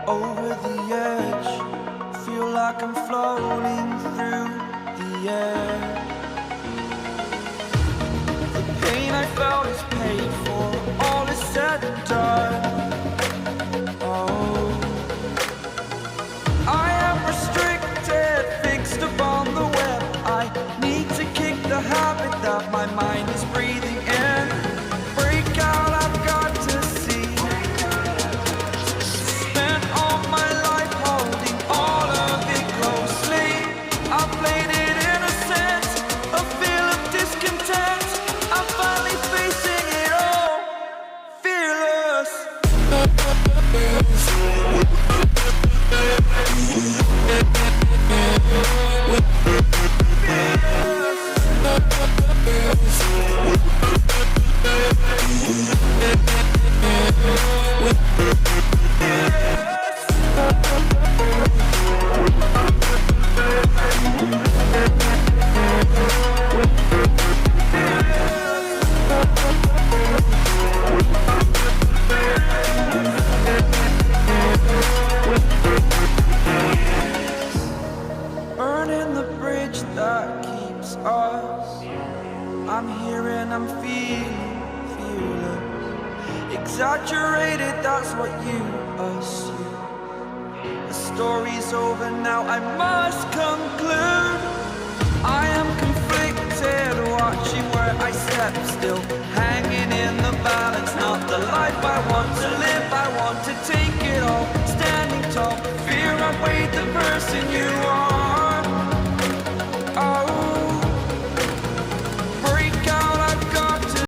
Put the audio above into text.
over the edge. Feel like I'm floating through the air. The pain I felt is paid for, all is said and done. Oh, I am restricted, fixed upon the web. I need to kick the habit that my mind is breathing in. Break out, I've got to see. Spent all my life holding all of it closely. I played it innocent, a feel of discontent. I'm finally facing it all, fearless. Burning the bridge that keeps us. I'm here and I'm feeling fearless. Exaggerated, that's what you assume. The story's over now, I must conclude. I am conflicted, watching where I step still, hanging in the balance. Not the life I want to live, I want to take it all. Stand